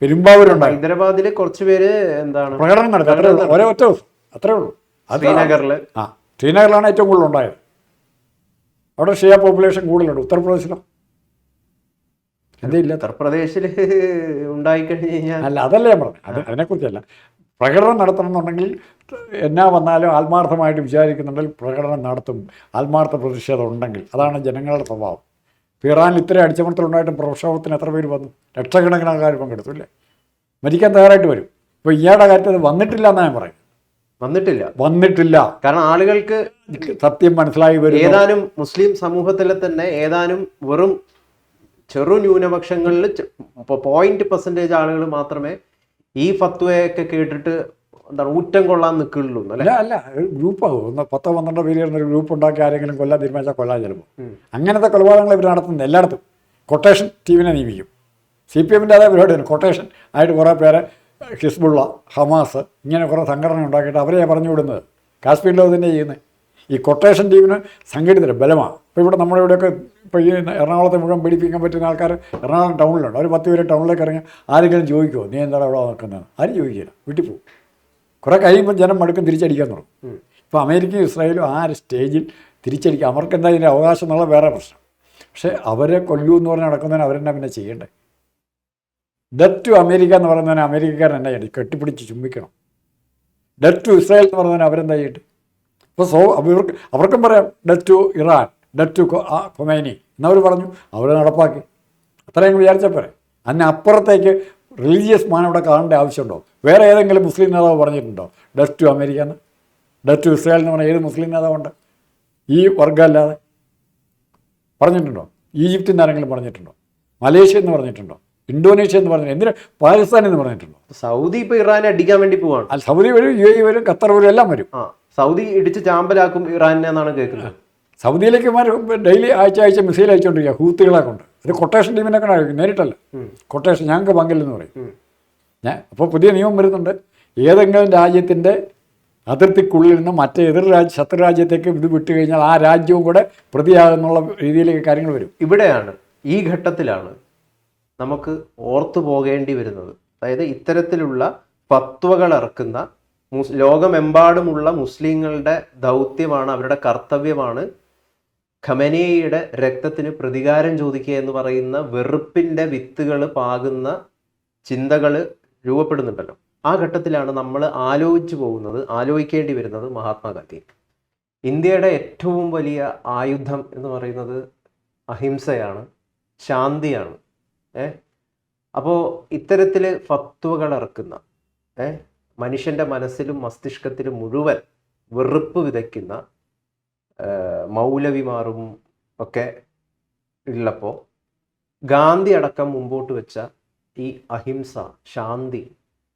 Speaker 2: പെരുമ്പാവൂരുണ്ടായി.
Speaker 1: ഹൈദരാബാദിൽ കുറച്ച് പേര് എന്താണ്
Speaker 2: പ്രകടനം നടത്തി, അത്രേ ഉള്ളൂ. ഒരേ ഒറ്റ ദിവസം, അത്രേ ഉള്ളൂ. ശ്രീനഗറിലാണ് ഏറ്റവും കൂടുതൽ ഉണ്ടായത്. അവിടെ ഷിയ പോപ്പുലേഷൻ കൂടുതലുണ്ട്. ഉത്തർപ്രദേശിലോ? എന്തില്ല?
Speaker 1: ഉത്തർപ്രദേശിൽ ഉണ്ടായിക്കഴിഞ്ഞ് കഴിഞ്ഞാൽ
Speaker 2: അല്ല, അതല്ല ഞാൻ പറഞ്ഞത്. അതിനെക്കുറിച്ചല്ല. പ്രകടനം നടത്തണം എന്നുണ്ടെങ്കിൽ എന്നാ വന്നാലും ആത്മാർത്ഥമായിട്ട് വിചാരിക്കുന്നുണ്ടെങ്കിൽ പ്രകടനം നടത്തും. ആത്മാർത്ഥ പ്രതിഷേധം ഉണ്ടെങ്കിൽ. അതാണ് ജനങ്ങളുടെ സ്വഭാവം. ഇറാനിൽ ഇത്രയും അടിച്ചമർത്തലുണ്ടായിട്ടും പ്രക്ഷോഭത്തിന് എത്ര പേര് വന്നു? ലക്ഷക്കണക്കിന് ആൾക്കാർ പങ്കെടുത്തു അല്ലേ? മരിക്കാൻ തയ്യാറായിട്ട് വരും. ഇപ്പോൾ ഇയാളുടെ കാര്യത്തിൽ അത് വന്നിട്ടില്ല എന്നാണ് ഞാൻ പറയും. വന്നിട്ടില്ല. കാരണം ആളുകൾക്ക് സത്യം മനസ്സിലായി വരും. ഏതാനും മുസ്ലിം സമൂഹത്തിലെ തന്നെ ഏതാനും വെറും ചെറു ന്യൂനപക്ഷങ്ങളിൽ 0% ആളുകൾ മാത്രമേ ഈ ഫത്വയൊക്കെ കേട്ടിട്ട് എന്താണ് ഊറ്റം കൊള്ളാൻ നിൽക്കുള്ളൂ. അല്ല, ഗ്രൂപ്പാകും. 10-12 പേര് ഒരു ഗ്രൂപ്പ് ഉണ്ടാക്കി ആരെങ്കിലും കൊല്ലാൻ തീരുമാനിച്ചാൽ കൊല്ലാൻ ചിലപ്പോൾ. അങ്ങനത്തെ കൊലപാതകങ്ങൾ ഇവർ നടത്തുന്നത് എല്ലായിടത്തും. കൊട്ടേഷൻ ടീമിനെ നിയമിക്കും. CPM-ൻ്റെ അതേ പരിപാടിയാണ്. കൊട്ടേഷൻ ആയിട്ട് കുറേ പേരെ ഹിസ്ബുള്ള, ഹമാസ് ഇങ്ങനെ കുറേ സംഘടന ഉണ്ടാക്കിയിട്ട് അവരെയാണ് പറഞ്ഞു വിടുന്നത്. കാശ്മീരിലോ തന്നെ ചെയ്യുന്നത്. ഈ കൊട്ടേഷൻ ടീമിന് സംഘടിത ബലമാണ്. ഇപ്പോൾ ഇവിടെ നമ്മുടെ ഇവിടെയൊക്കെ ഇപ്പോൾ ഈ എറണാകുളത്തെ മുഴുവൻ പിടിപ്പിക്കാൻ പറ്റുന്ന ആൾക്കാർ എറണാകുളം ടൗണിലുണ്ട്. ഒരു 10 പേര് ടൗണിലേക്ക് ഇറങ്ങി ആരെങ്കിലും ചോദിക്കുമോ നീ എന്താണ് അവിടെ നിൽക്കുന്നത്? ആരും ചോദിക്കില്ല, വീട്ടിൽ പോകും. കുറേ കഴിയുമ്പോൾ ജനം മടുക്കും, തിരിച്ചടിക്കാൻ തുടങ്ങും. ഇപ്പോൾ അമേരിക്കയും ഇസ്രായേലും ആ ഒരു സ്റ്റേജിൽ തിരിച്ചടിക്കുക. അവർക്ക് എന്താ ഇതിൻ്റെ അവകാശം എന്നുള്ള വേറെ പ്രശ്നം. പക്ഷേ അവരെ കൊല്ലൂ എന്ന് പറഞ്ഞ് നടക്കുന്നതിന് അവരെന്നാ പിന്നെ ചെയ്യണ്ടേ? ഡെത്ത് ടു അമേരിക്ക എന്ന് പറയുന്നതിന് അമേരിക്കക്കാരൻ എന്നാ ചെയ്യണം? കെട്ടിപ്പിടിച്ച് ചുംബിക്കണം. ഡെത്ത് ടു ഇസ്രായേൽ എന്ന് പറയുന്നതിന് അവരെന്താ ചെയ്യട്ടെ? ഇപ്പോൾ അവർക്കും പറയാം death to Iran, death to Khomeini എന്നവർ പറഞ്ഞു, അവർ നടപ്പാക്കി. അത്രയും വിചാരിച്ചാൽ പോരെ. അതിനപ്പുറത്തേക്ക് റിലീജിയസ് മാൻ ഇവിടെ കാണേണ്ട ആവശ്യമുണ്ടോ? വേറെ ഏതെങ്കിലും മുസ്ലിം നേതാവ് പറഞ്ഞിട്ടുണ്ടോ ഡെത്ത് ടു അമേരിക്ക എന്ന്? ഡെത്ത് ടു ഇസ്രായേൽ എന്ന് പറഞ്ഞാൽ ഏത് മുസ്ലിം നേതാവുണ്ട് ഈ വർഗ്ഗമല്ലാതെ? പറഞ്ഞിട്ടുണ്ടോ? ഈജിപ്തിൽ നിന്ന് ആരെങ്കിലും പറഞ്ഞിട്ടുണ്ടോ? മലേഷ്യ എന്ന് പറഞ്ഞിട്ടുണ്ടോ? ഇന്തോനേഷ്യ എന്ന് പറഞ്ഞിട്ടുണ്ടോ? എന്തിനാ പാകിസ്ഥാൻ എന്ന് പറഞ്ഞിട്ടുണ്ടോ?
Speaker 1: സൗദി ഇപ്പോൾ ഇറാനെ അടിക്കാൻ വേണ്ടി പോവാണ്.
Speaker 2: അല്ല, സൗദി വരും, UAE വരും, ഖത്തർ വരും, എല്ലാം വരും.
Speaker 1: സൗദി ഇടിച്ച് ചാമ്പലാക്കും ഇറാനെ എന്നാണ് കേൾക്കുന്നത്.
Speaker 2: സൗദിയിലേക്ക് ഡെയിലി ആഴ്ച മിസൈൽ അയച്ചുകൊണ്ടിരിക്കുക ഹൂത്തികളെ കൊണ്ട്. ഇത് കൊട്ടേഷൻ ടീമിനൊക്കെ നേരിട്ടല്ല, കൊട്ടേഷൻ ഞങ്ങൾക്ക് പങ്കില്ലെന്ന് പറയും. അപ്പോൾ പുതിയ നിയമം വരുന്നുണ്ട്. ഏതെങ്കിലും രാജ്യത്തിൻ്റെ അതിർത്തിക്കുള്ളിൽ നിന്ന് മറ്റേ ശത്രു രാജ്യത്തേക്ക് ഇത് വിട്ടു കഴിഞ്ഞാൽ ആ രാജ്യവും കൂടെ പ്രതിയാകുന്നുള്ള രീതിയിലേക്ക് കാര്യങ്ങൾ വരും.
Speaker 1: ഇവിടെയാണ്, ഈ ഘട്ടത്തിലാണ് നമുക്ക് ഓർത്തു പോകേണ്ടി വരുന്നത്. അതായത് ഇത്തരത്തിലുള്ള ഫത്വകൾ ഇറക്കുന്ന ലോകമെമ്പാടുമുള്ള മുസ്ലിങ്ങളുടെ ദൗത്യമാണ്, അവരുടെ കർത്തവ്യമാണ് ഖമനേയിയുടെ രക്തത്തിന് പ്രതികാരം ചോദിക്കുക എന്ന് പറയുന്ന വെറുപ്പിൻ്റെ വിത്തുകൾ പാകുന്ന ചിന്തകൾ രൂപപ്പെടുന്നുണ്ടല്ലോ. ആ ഘട്ടത്തിലാണ് നമ്മൾ ആലോചിക്കേണ്ടി വരുന്നത് മഹാത്മാഗാന്ധി. ഇന്ത്യയുടെ ഏറ്റവും വലിയ ആയുധം എന്ന് പറയുന്നത് അഹിംസയാണ്, ശാന്തിയാണ്. അപ്പോൾ ഇത്തരത്തിൽ ഫത്വകൾ ഇറക്കുന്ന മനുഷ്യൻ്റെ മനസ്സിലും മസ്തിഷ്കത്തിലും മുഴുവൻ വെറുപ്പ് വിതയ്ക്കുന്ന മൗലവിമാരും ഒക്കെ ഉള്ളപ്പോൾ ഗാന്ധി അടക്കം മുമ്പോട്ട് വെച്ച ഈ അഹിംസ, ശാന്തി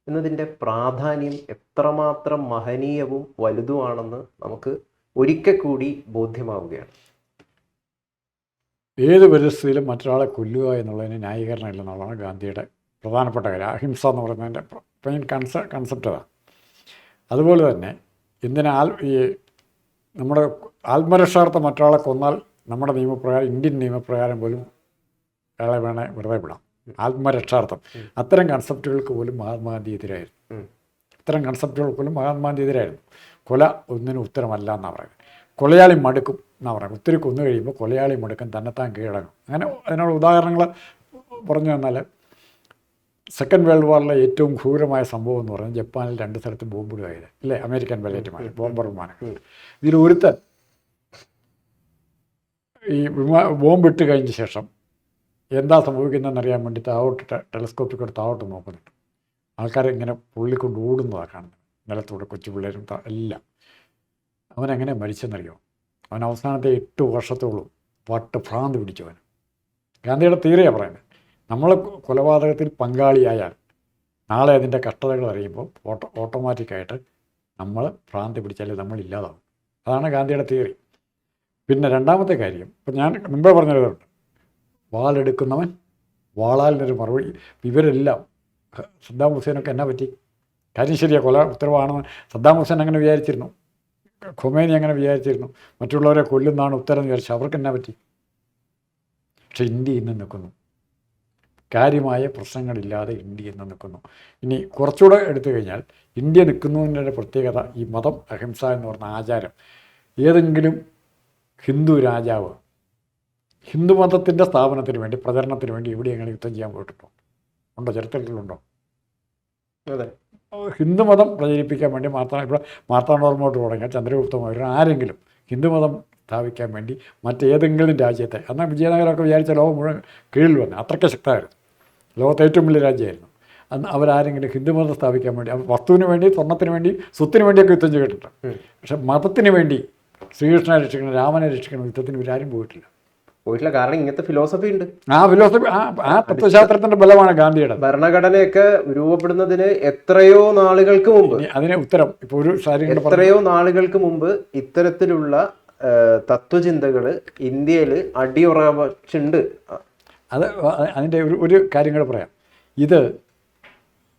Speaker 1: എന്നതിൻ്റെ പ്രാധാന്യം എത്രമാത്രം മഹനീയവും വലുതുമാണെന്ന് നമുക്ക് ഒരിക്കൽ കൂടി ബോധ്യമാവുകയാണ്.
Speaker 2: ഏത് പരിസ്ഥിതിയിലും മറ്റൊരാളെ കൊല്ലുക എന്നുള്ളതിന് ന്യായീകരണമില്ല എന്നുള്ളതാണ് ഗാന്ധിയുടെ പ്രധാനപ്പെട്ട കാര്യം. അഹിംസ എന്ന് പറയുന്നതിൻ്റെ മെയിൻ കൺസെപ്റ്റ് അതാണ്. അതുപോലെ തന്നെ ഈ നമ്മുടെ ആത്മരക്ഷാർത്ഥം മറ്റൊരാളെ കൊന്നാൽ നമ്മുടെ നിയമപ്രകാരം, ഇന്ത്യൻ നിയമപ്രകാരം പോലും അയാളെ വേണേ വെറുതെ വിടാം. ആത്മരക്ഷാർത്ഥം, അത്തരം കൺസെപ്റ്റുകൾക്ക് പോലും മഹാത്മാഗാന്ധി എതിരായിരുന്നു. ഇത്തരം കൺസെപ്റ്റുകൾക്ക് പോലും മഹാത്മാഗാന്ധി എതിരായിരുന്നു. കൊല ഒന്നിനും ഉത്തരമല്ല എന്നാണ് പറയുന്നത്. കൊലയാളി മടുക്കും എന്നാണ് പറയുന്നത്. ഒത്തിരി കൊന്നു കഴിയുമ്പോൾ കൊലയാളി മടുക്കും, തന്നെത്താൻ കീഴടങ്ങും. അങ്ങനെ അതിനുള്ള ഉദാഹരണങ്ങൾ പറഞ്ഞു തന്നാൽ, സെക്കൻഡ് വേൾഡ് വാറിലെ ഏറ്റവും ക്രൂരമായ സംഭവം എന്ന് പറയുന്നത് ജപ്പാനിൽ 2 സ്ഥലത്ത് ബോംബിടുക ചെയ്ത്, അല്ലേ? അമേരിക്കൻ പൈലറ്റുമാർ, ബോംബർ വിമാനങ്ങൾ. ഇതിൽ ഒരുത്തൻ ഈ ബോംബിട്ട് കഴിഞ്ഞ ശേഷം എന്താ സംഭവിക്കുന്നതെന്നറിയാൻ വേണ്ടി ടെലസ്കോപ്പിൽ കൂടെ താവോട്ട് നോക്കുന്നുണ്ട്. ആൾക്കാരെ ഇങ്ങനെ പുള്ളിക്കൊണ്ട് ഓടുന്നതാണ് കാണുന്നത്, നിലത്തൂടെ കൊച്ചു പിള്ളേരും എല്ലാം. അവനെങ്ങനെ മരിച്ചെന്നറിയോ? അവൻ അവസാനത്തെ 8 വർഷത്തോളം ഭ്രാന്ത് പിടിച്ചവൻ. ഗാന്ധിയുടെ തിയറിയാണ് പറയുന്നത്, നമ്മൾ കൊലപാതകത്തിൽ പങ്കാളിയായാൽ നാളെ അതിൻ്റെ കഷ്ടതകൾ അറിയുമ്പോൾ ഓട്ടോമാറ്റിക്കായിട്ട് നമ്മൾ ഭ്രാന്ത് പിടിച്ചാൽ നമ്മൾ ഇല്ലാതാവും. അതാണ് ഗാന്ധിയുടെ തിയറി. പിന്നെ രണ്ടാമത്തെ കാര്യം, ഇപ്പം ഞാൻ മുമ്പേ പറഞ്ഞതുണ്ട്, വാളെടുക്കുന്നവൻ വാളാൽ നിന്നൊരു മറുപടി. ഇവരെല്ലാം സദ്ദാം ഹുസൈനൊക്കെ എന്നാ പറ്റി? കാര്യം ശരിയാണ്, കൊല ഉത്തരവാണെന്ന് സദ്ദാം ഹുസൈൻ അങ്ങനെ വിചാരിച്ചിരുന്നു, ഖൊമേനി അങ്ങനെ വിചാരിച്ചിരുന്നു, മറ്റുള്ളവരെ കൊല്ലുന്നതാണ് ഉത്തരം എന്ന് വിചാരിച്ചു. അവർക്ക് എന്നാ പറ്റി? പക്ഷെ ഇന്ത്യ ഇന്ന് നിൽക്കുന്നു, കാര്യമായ പ്രശ്നങ്ങളില്ലാതെ ഇന്ത്യ ഇന്ന് നിൽക്കുന്നു. ഇനി കുറച്ചുകൂടെ എടുത്തു കഴിഞ്ഞാൽ ഇന്ത്യ നിൽക്കുന്നതിൻ്റെ പ്രത്യേകത ഈ മതം, അഹിംസ എന്ന് പറഞ്ഞ ആചാരം. ഏതെങ്കിലും ഹിന്ദു രാജാവ് ഹിന്ദുമതത്തിൻ്റെ സ്ഥാപനത്തിന് വേണ്ടി, പ്രചരണത്തിന് വേണ്ടി എവിടെയെങ്കിലും യുദ്ധം ചെയ്യാൻ പോയിട്ടുണ്ടോ? ഉണ്ടോ? ചരിത്രത്തിലുണ്ടോ?
Speaker 1: അതെ.
Speaker 2: ഹിന്ദുമതം പ്രചരിപ്പിക്കാൻ വേണ്ടി ഇവിടെ മാർത്താണ്ഡവർമ്മയോട്ട് തുടങ്ങിയ ചന്ദ്രഗുപ്ത മൗര്യർ ആരെങ്കിലും ഹിന്ദുമതം സ്ഥാപിക്കാൻ വേണ്ടി മറ്റേതെങ്കിലും രാജ്യത്തെ, എന്നാൽ വിജയനഗരമൊക്കെ വിചാരിച്ച ലോകം മുഴുവൻ കീഴിൽ വന്നു, അത്രയ്ക്ക് ശക്തമായിരുന്നു, ലോകത്തെ ഏറ്റവും വലിയ രാജ്യമായിരുന്നു. അന്ന് അവരാരെങ്കിലും ഹിന്ദുമതം സ്ഥാപിക്കാൻ വേണ്ടി, വസ്തുവിന് വേണ്ടി, സ്വർണ്ണത്തിന് വേണ്ടി, സ്വത്തിന് വേണ്ടിയൊക്കെ യുദ്ധം ചെയ്തിട്ടുണ്ട്. പക്ഷെ മതത്തിന് വേണ്ടി, ശ്രീകൃഷ്ണനെ രക്ഷിക്കണം, രാമനെ രക്ഷിക്കണം, യുദ്ധത്തിന് ഇവരാരും പോയിട്ടില്ല.
Speaker 1: കാരണം ഇങ്ങനത്തെ ഫിലോസഫി ഉണ്ട്.
Speaker 2: ആ ഫിലോസഫി, ആ തത്വശാസ്ത്രത്തിന്റെ ബലമാണ് ഗാന്ധിയുടെ.
Speaker 1: ഭരണഘടനയൊക്കെ രൂപപ്പെടുന്നതിന് എത്രയോ നാളുകൾക്ക് മുമ്പ്,
Speaker 2: അതിന് ഉത്തരം ഇപ്പോൾ ഒരു
Speaker 1: എത്രയോ നാളുകൾക്ക് മുമ്പ് ഇത്തരത്തിലുള്ള തത്വചിന്തകൾ ഇന്ത്യയിൽ അടിയുറച്ചുണ്ട്.
Speaker 2: അതിൻ്റെ ഒരു കാര്യം കൂടെ പറയാം. ഇത്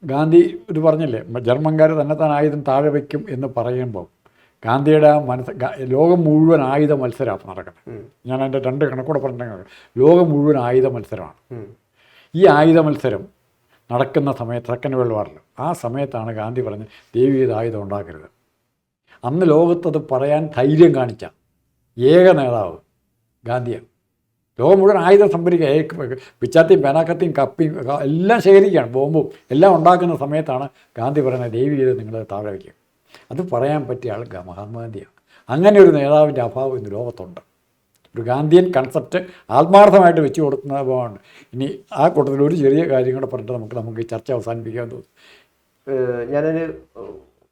Speaker 2: ഗാന്ധി ഇത് പറഞ്ഞില്ലേ, ജർമ്മൻകാർ തന്നെത്താൻ ആയുധം താഴെ വയ്ക്കും എന്ന് പറയുമ്പോൾ ഗാന്ധിയുടെ ആ ലോകം മുഴുവൻ ആയുധ മത്സരമാണ് നടക്കുന്നത്. ഞാൻ എൻ്റെ 2 കണക്കൂടെ പറഞ്ഞിട്ടുണ്ടെങ്കിൽ ലോകം മുഴുവൻ ആയുധ മത്സരമാണ്. ഈ ആയുധ മത്സരം നടക്കുന്ന സമയത്ത് സെക്കൻഡ് വേൾഡ് വാറിൽ ആ സമയത്താണ് ഗാന്ധി പറഞ്ഞ് ദൈവീക ആയുധം ഉണ്ടാക്കരുത്. അന്ന് ലോകത്തത് പറയാൻ ധൈര്യം കാണിച്ച ഏക നേതാവ് ഗാന്ധിയാണ്. ലോകം മുഴുവൻ ആയുധം സംഭരിക്കുക, പിച്ചാത്തിയും പേനാക്കത്തിയും കപ്പിയും എല്ലാം ശേഖരിക്കുകയാണ്, ബോംബും എല്ലാം ഉണ്ടാക്കുന്ന സമയത്താണ് ഗാന്ധി പറയുന്നത് ദൈവീകത നിങ്ങൾ താഴെ വയ്ക്കുക. അത് പറയാൻ പറ്റിയ ആൾ മഹാത്മാഗാന്ധിയാണ്. അങ്ങനെ ഒരു നേതാവിൻ്റെ അഭാവം ഇന്ന് ലോകത്തുണ്ട്. ഒരു ഗാന്ധിയൻ കൺസെപ്റ്റ് ആത്മാർത്ഥമായിട്ട് വെച്ച് കൊടുക്കുന്ന അഭാവമുണ്ട്. ഇനി ആ കൂട്ടത്തിൽ ഒരു ചെറിയ കാര്യം കൂടെ പറഞ്ഞിട്ട് നമുക്ക് ഈ ചർച്ച അവസാനിപ്പിക്കാൻ തോന്നും.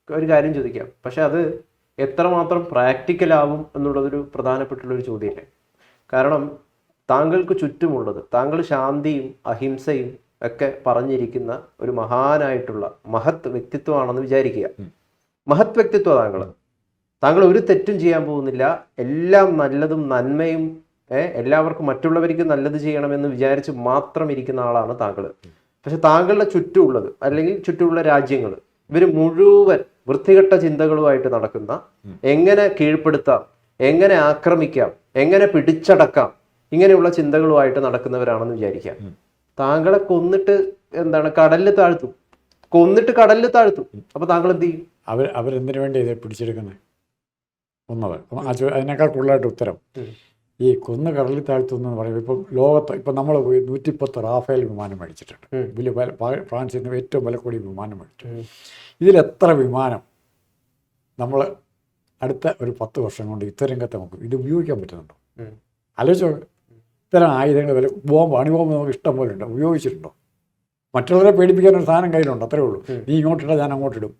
Speaker 1: ഒരു കാര്യം ചോദിക്കാം, പക്ഷെ അത് എത്രമാത്രം പ്രാക്ടിക്കലാവും എന്നുള്ളതൊരു പ്രധാനപ്പെട്ടുള്ളൊരു ചോദ്യമല്ലേ. കാരണം താങ്കൾക്ക് ചുറ്റുമുള്ളത്, താങ്കൾ ശാന്തിയും അഹിംസയും ഒക്കെ പറഞ്ഞിരിക്കുന്ന ഒരു മഹാനായിട്ടുള്ള മഹത് വ്യക്തിത്വമാണെന്ന് വിചാരിക്കുക. മഹത് വ്യക്തിത്വം താങ്കൾ ഒരു തെറ്റും ചെയ്യാൻ പോകുന്നില്ല, എല്ലാം നല്ലതും നന്മയും എല്ലാവർക്കും മറ്റുള്ളവർക്ക് നല്ലത് ചെയ്യണമെന്ന് വിചാരിച്ച് മാത്രം ഇരിക്കുന്ന ആളാണ് താങ്കൾ. പക്ഷെ താങ്കളുടെ ചുറ്റുമുള്ളത് അല്ലെങ്കിൽ ചുറ്റുമുള്ള രാജ്യങ്ങൾ ഇവർ മുഴുവൻ വൃത്തികെട്ട ചിന്തകളുമായിട്ട് നടക്കുന്ന, എങ്ങനെ കീഴ്പ്പെടുത്താം, എങ്ങനെ ആക്രമിക്കാം, എങ്ങനെ പിടിച്ചടക്കാം, ഇങ്ങനെയുള്ള ചിന്തകളുമായിട്ട് നടക്കുന്നവരാണെന്ന് വിചാരിക്കാം. താങ്കളെ കൊന്നിട്ട് കടലിൽ താഴ്ത്തും, അപ്പൊ താങ്കൾ എന്ത് ചെയ്യും?
Speaker 2: അവരെന്തിനു വേണ്ടി ഇത് പിടിച്ചെടുക്കുന്നത് ഒന്നത് അതിനേക്കാൾ കൂടുതലായിട്ട് ഉത്തരം ഈ കൊന്ന് കടലിൽ താഴ്ത്തുന്നു എന്ന് പറയുമ്പോൾ ഇപ്പം ലോകത്ത് ഇപ്പം നമ്മൾ 110 റാഫേൽ വിമാനം മേടിച്ചിട്ടുണ്ട്. വലിയ ഫ്രാൻസിൽ നിന്ന് ഏറ്റവും വില കൂടിയ വിമാനം മേടിച്ചിട്ടുണ്ട്. ഇതിലെത്ര വിമാനം നമ്മൾ അടുത്ത ഒരു 10 വർഷം കൊണ്ട് യുദ്ധരംഗത്ത് നമുക്ക് ഇത് ഉപയോഗിക്കാൻ പറ്റുന്നുണ്ടോ? ആലോചിച്ചോ. ഇത്തരം ആയുധങ്ങൾ വില അണുബോംബ് നമുക്ക് ഇഷ്ടം പോലെ ഉണ്ട്, ഉപയോഗിച്ചിട്ടുണ്ടോ? മറ്റുള്ളവരെ പേടിപ്പിക്കാൻ ഒരു സാധനം കയ്യിലുണ്ട്, അത്രേ ഉള്ളൂ. നീ ഇങ്ങോട്ടിട്ടാൽ ഞാൻ അങ്ങോട്ടിടും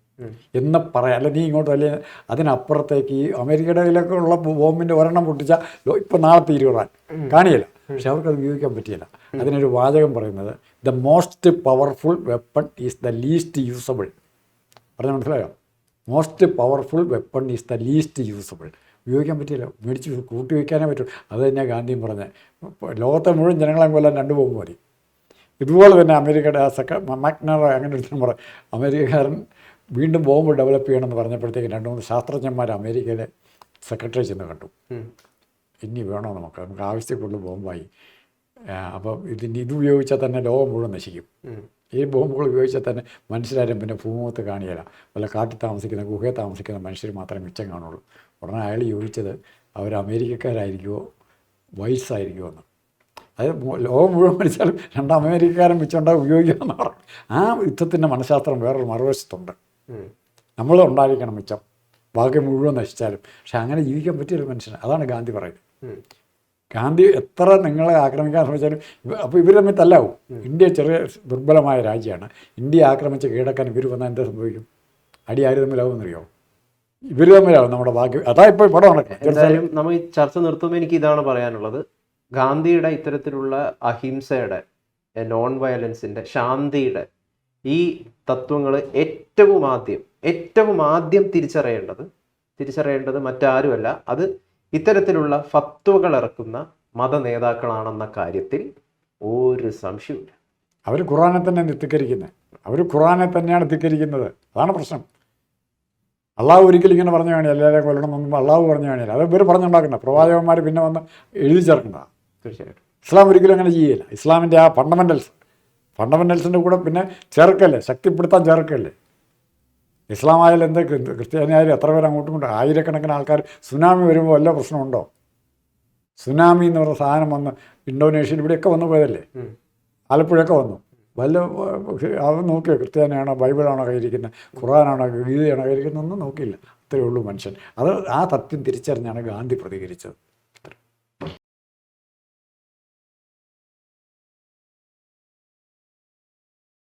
Speaker 2: എന്ന് പറയാം. അല്ല നീ ഇങ്ങോട്ട് വലിയ അതിനപ്പുറത്തേക്ക് ഈ അമേരിക്കയുടെ കയ്യിലൊക്കെ ഉള്ള ബോംബിൻ്റെ ഒരെണ്ണം പൊട്ടിച്ചാൽ ഇപ്പം നാളെ തീരുവാൻ കാണിയില്ല. പക്ഷെ അവർക്കത് ഉപയോഗിക്കാൻ പറ്റിയില്ല. അതിനൊരു വാചകം പറയുന്നത് the most powerful weapon is the least usable. പറഞ്ഞാൽ മനസ്സിലായോ? Most powerful weapon is the least usable. ഉപയോഗിക്കാൻ പറ്റിയില്ല, മേടിച്ച് കൂട്ടി വയ്ക്കാനേ പറ്റും. അത് തന്നെയാണ് ഗാന്ധിയും പറഞ്ഞത്. ലോകത്തെ മുഴുവൻ ജനങ്ങളെ കൊല്ലാൻ 2 ബോംബ് മതി. ഇതുപോലെ തന്നെ അമേരിക്കയുടെ മക്നറോ അങ്ങനെ ഒരു പറയും, അമേരിക്കക്കാരൻ വീണ്ടും ബോംബ് ഡെവലപ്പ് ചെയ്യണമെന്ന് പറഞ്ഞപ്പോഴത്തേക്ക് 2-3 ശാസ്ത്രജ്ഞന്മാർ അമേരിക്കയിലെ സെക്രട്ടറി ചെന്ന് കണ്ടു. ഇനി വേണോ നമുക്ക് ആവശ്യത്തിലുള്ള ബോംബായി. അപ്പം ഇത് ഉപയോഗിച്ചാൽ തന്നെ ലോകം മുഴുവൻ നശിക്കും. ഈ ബോംബുകൾ ഉപയോഗിച്ചാൽ തന്നെ മനുഷ്യരാരും പിന്നെ ഭൂമുഖത്ത് കാണിയില്ല, വല്ല കാട്ടിൽ താമസിക്കുന്ന ഗുഹയിൽ താമസിക്കുന്ന മനുഷ്യർ മാത്രമേ മിച്ചം കാണുള്ളൂ. ഉടനെ അയാൾ ചോദിച്ചത് അവർ അമേരിക്കക്കാരായിരിക്കുമോ വൈസായിരിക്കുമോ എന്ന്. അത് ലോകം മുഴുവൻ മരിച്ചാലും 2 അമേരിക്കക്കാരൻ വെച്ചുണ്ടാകും ഉപയോഗിക്കാമെന്ന് പറഞ്ഞു. ആ യുദ്ധത്തിൻ്റെ മനഃശാസ്ത്രം വേറൊരു മറുവശത്തുണ്ട്. നമ്മൾ ഉണ്ടായിരിക്കണം മിച്ചം, ബാക്കി മുഴുവൻ നശിച്ചാലും. പക്ഷെ അങ്ങനെ ജീവിക്കാൻ പറ്റിയൊരു മനുഷ്യന്. അതാണ് ഗാന്ധി പറയുന്നത്. ഗാന്ധി എത്ര നിങ്ങളെ ആക്രമിക്കാൻ ശ്രമിച്ചാലും അപ്പോൾ ഇവർ തമ്മിൽ തല്ലാവും. ഇന്ത്യ ചെറിയ ദുർബലമായ രാജ്യമാണ്. ഇന്ത്യ ആക്രമിച്ച് കീഴടക്കാൻ ഇവർ വന്നാൽ എന്താ സംഭവിക്കും? അടി ആര് തമ്മിലാവുമെന്നറിയോ? ഇവർ തമ്മിലാവും നമ്മുടെ ബാക്കി. അതാ ഇപ്പോൾ പടം നടക്കുന്നത്.
Speaker 1: എന്തായാലും നമ്മൾ ഈ ചർച്ച നിർത്തുമ്പോൾ എനിക്ക് ഇതാണ് പറയാനുള്ളത്. ഗാന്ധിയുടെ ഇത്തരത്തിലുള്ള അഹിംസയുടെ, നോൺ വയലൻസിൻ്റെ, ശാന്തിയുടെ ഈ തത്വങ്ങൾ ഏറ്റവും ആദ്യം തിരിച്ചറിയേണ്ടത് മറ്റാരുമല്ല, അത് ഇത്തരത്തിലുള്ള ഫത്വകൾ ഇറക്കുന്ന മത നേതാക്കളാണെന്ന കാര്യത്തിൽ ഒരു സംശയമില്ല.
Speaker 2: അവർ ഖുറാനെ തന്നെ ധിക്കരിക്കുന്നത്. അവർ ഖുറാനെ തന്നെയാണ് ധിക്കരിക്കുന്നത്. അതാണ് പ്രശ്നം. അള്ളാഹു ഒരിക്കലും ഇങ്ങനെ പറഞ്ഞു കാണില്ല, എല്ലാവരെയും കൊല്ലണം എന്നൊന്നും അള്ളാഹു പറഞ്ഞു കാണില്ല. അത് ഇവർ പറഞ്ഞുണ്ടാക്കണ്ട. പ്രവാചകന്മാർ പിന്നെ വന്ന് എഴുതി ചേർക്കണ്ട.
Speaker 1: തീർച്ചയായിട്ടും
Speaker 2: ഇസ്ലാം ഒരിക്കലും അങ്ങനെ ചെയ്യില്ല. ഇസ്ലാമിൻ്റെ ആ ഫണ്ടമെൻ്റൽസിൻ്റെ കൂടെ പിന്നെ ചേർക്കല്ലേ, ശക്തിപ്പെടുത്താൻ ചേർക്കല്ലേ. ഇസ്ലാം ആയാലും എന്താ, ക്രിസ്ത്യാനിയായാലും എത്ര പേര് അങ്ങോട്ടും കൊണ്ട് ആയിരക്കണക്കിന് ആൾക്കാർ. സുനാമി വരുമ്പോൾ വല്ല പ്രശ്നമുണ്ടോ? സുനാമി എന്ന് പറഞ്ഞ സാധനം വന്ന് ഇന്തോനേഷ്യയിൽ ഇവിടെയൊക്കെ വന്നു പോയതല്ലേ, ആലപ്പുഴയൊക്കെ വന്നു. വല്ല അത് നോക്കിയോ, ക്രിസ്ത്യാനിയാണോ, ബൈബിളാണോ കയ്യിരിക്കുന്നത്, ഖുറാനാണോ, ഗീതയാണോ കയ്യിരിക്കുന്നതൊന്നും നോക്കിയില്ല. അത്രയേ ഉള്ളൂ മനുഷ്യൻ. അത് ആ തത്വം തിരിച്ചറിഞ്ഞാണ് ഗാന്ധി പ്രതികരിച്ചത്.